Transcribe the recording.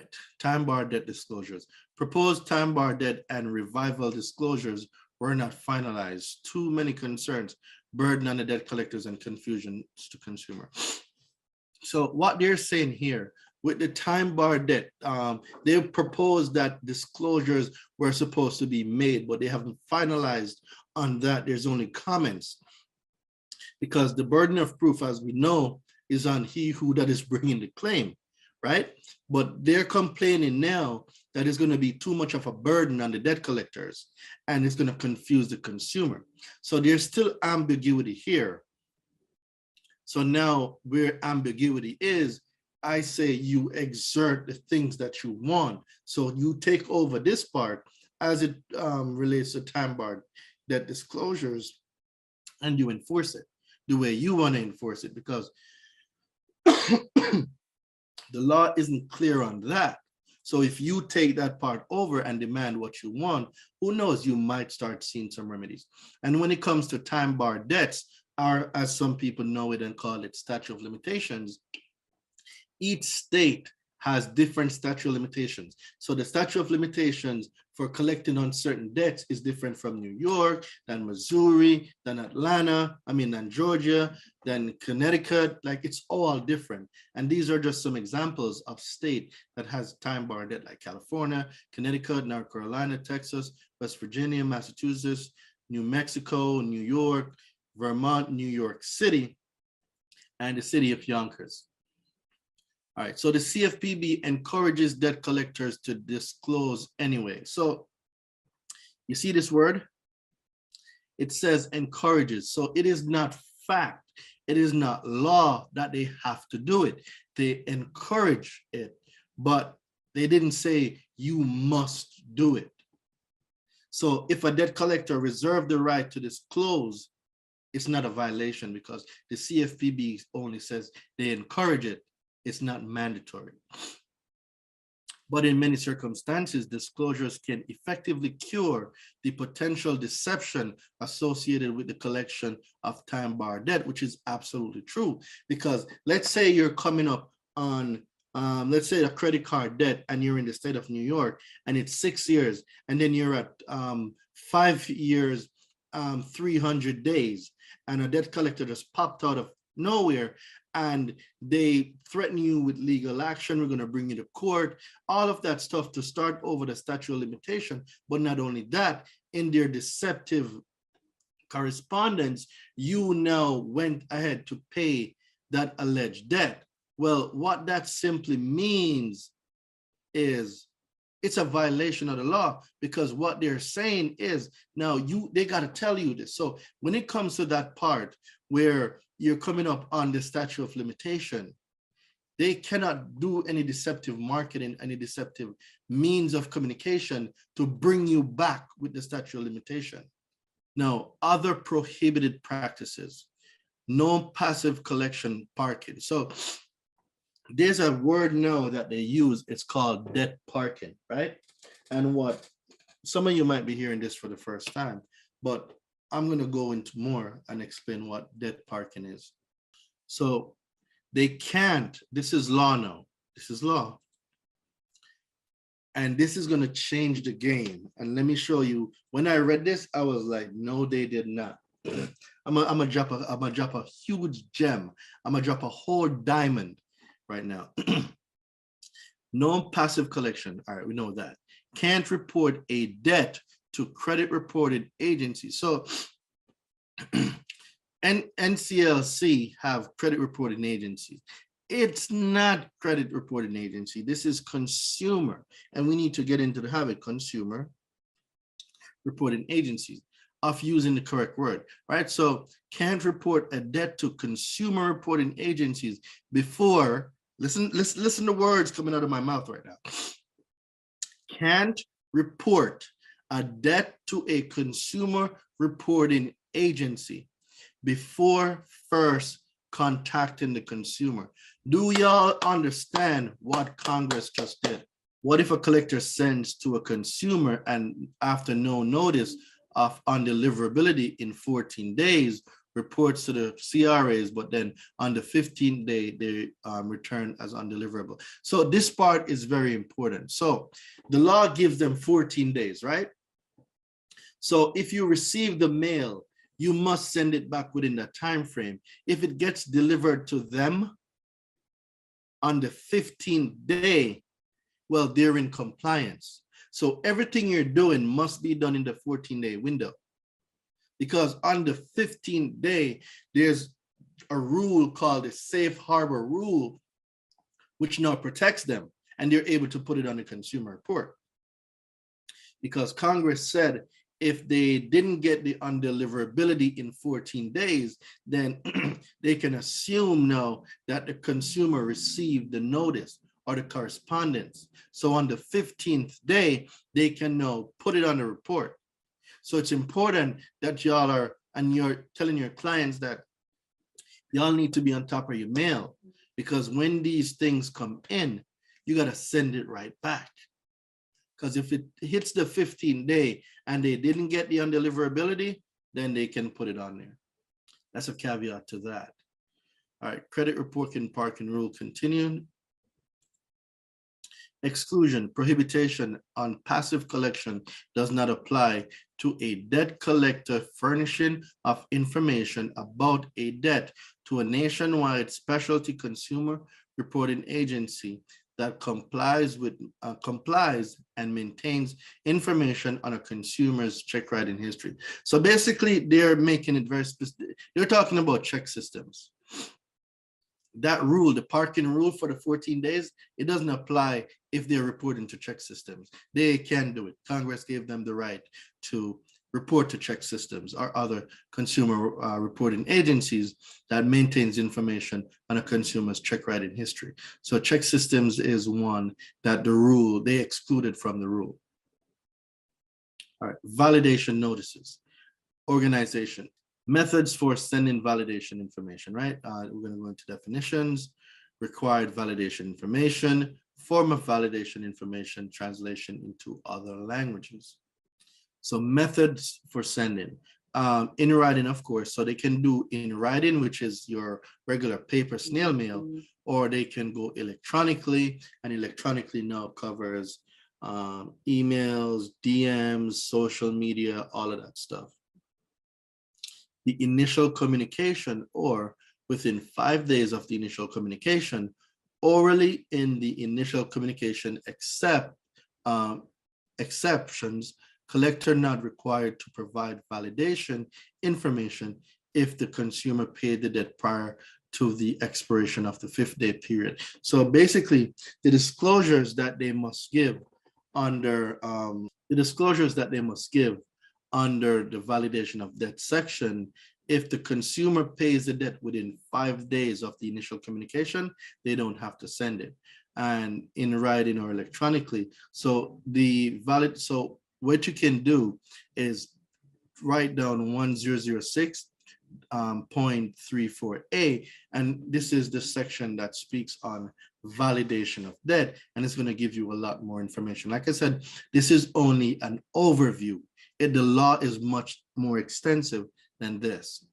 right, time bar debt disclosures. Proposed time bar debt and revival disclosures were not finalized. Too many concerns, burden on the debt collectors and confusion to consumer. So what they're saying here with the time bar debt, they proposed that disclosures were supposed to be made, but they haven't finalized on that. There's only comments because the burden of proof, as we know, is on he who that is bringing the claim, right? But they're complaining now that it's going to be too much of a burden on the debt collectors and it's going to confuse the consumer. So there's still ambiguity here. So now where ambiguity is, I say you exert the things that you want. So you take over this part as it relates to time bar debt disclosures and you enforce it the way you want to enforce it, because the law isn't clear on that. So if you take that part over and demand what you want, who knows, you might start seeing some remedies. And when it comes to time bar debts, or as some people know it and call it statute of limitations, each state has different statute of limitations. So the statute of limitations for collecting on certain debts is different from New York, than Missouri, than Atlanta, than Georgia, than Connecticut. Like, it's all different. And these are just some examples of state that has time bar debt, like California, Connecticut, North Carolina, Texas, West Virginia, Massachusetts, New Mexico, New York, Vermont, New York City, and the city of Yonkers. All right, so the CFPB encourages debt collectors to disclose anyway. So you see this word? It says encourages. So it is not fact. It is not law that they have to do it. They encourage it, but they didn't say you must do it. So if a debt collector reserved the right to disclose, it's not a violation because the CFPB only says they encourage it. It's not mandatory. But in many circumstances, disclosures can effectively cure the potential deception associated with the collection of time bar debt, which is absolutely true. Because let's say you're coming up on, let's say a credit card debt and you're in the state of New York and it's 6 years, and then you're at 5 years, 300 days, and a debt collector just popped out of nowhere and they threaten you with legal action. We're going to bring you to court, all of that stuff to start over the statute of limitation. But not only that, in their deceptive correspondence, you now went ahead to pay that alleged debt. Well, what that simply means is it's a violation of the law, because what they're saying is now they got to tell you this. So when it comes to that part where you're coming up on the statute of limitation, they cannot do any deceptive marketing, any deceptive means of communication to bring you back with the statute of limitation. Now, other prohibited practices, no passive collection parking. So there's a word now that they use, it's called debt parking, right? And what some of you might be hearing this for the first time, but I'm going to go into more and explain what debt parking is. So they can't, this is law now, this is law. And this is going to change the game. And let me show you, when I read this, I was like, no, they did not. I'm gonna drop a huge gem. I'm gonna drop a whole diamond right now. No passive collection. All right, we know that. Can't report a debt to credit reporting agencies. So NCLC have credit reporting agencies. It's not credit reporting agency. This is consumer. And we need to get into the habit, consumer reporting agencies, of using the correct word, right? So can't report a debt to consumer reporting agencies before, listen to words coming out of my mouth right now. Can't report a debt to a consumer reporting agency before first contacting the consumer. Do y'all understand what Congress just did? What if a collector sends to a consumer and after no notice of undeliverability in 14 days, reports to the CRAs, but then on the 15th day, they return as undeliverable. So this part is very important. So the law gives them 14 days, right? So if you receive the mail, you must send it back within that time frame. If it gets delivered to them on the 15th day, well, they're in compliance. So everything you're doing must be done in the 14-day window. Because on the 15th day, there's a rule called the safe harbor rule, which now protects them, and they're able to put it on the consumer report. Because Congress said if they didn't get the undeliverability in 14 days, then they can assume now that the consumer received the notice or the correspondence. So on the 15th day, they can now put it on the report. So it's important that y'all are, and you're telling your clients that y'all need to be on top of your mail, because when these things come in, you got to send it right back. Because if it hits the 15th day and they didn't get the undeliverability, then they can put it on there. That's a caveat to that. All right, credit reporting parking rule continued. Exclusion, prohibition on passive collection does not apply to a debt collector furnishing of information about a debt to a nationwide specialty consumer reporting agency that complies and maintains information on a consumer's check writing history. So basically, they're making it very specific. They're talking about check systems. That rule, the parking rule for the 14 days, it doesn't apply if they're reporting to check systems. They can do it. Congress gave them the right to report to check systems or other consumer reporting agencies that maintains information on a consumer's check writing history. So check systems is one that the rule, they excluded from the rule. All right, validation notices, organization. Methods for sending validation information, right? We're going to go into definitions, required validation information, form of validation information, translation into other languages. So methods for sending. In writing, of course, so they can do in writing, which is your regular paper snail mail, or they can go electronically, and electronically now covers emails, DMs, social media, all of that stuff. The initial communication, or within 5 days of the initial communication, orally in the initial communication, except exceptions, collector not required to provide validation information if the consumer paid the debt prior to the expiration of the 5th-day period. So basically, the disclosures that they must give under under the validation of debt section, if the consumer pays the debt within 5 days of the initial communication, they don't have to send it, and in writing or electronically. So so what you can do is write down 1006.34a, and this is the section that speaks on validation of debt, and it's going to give you a lot more information. Like I said, this is only an overview. The law is much more extensive than this.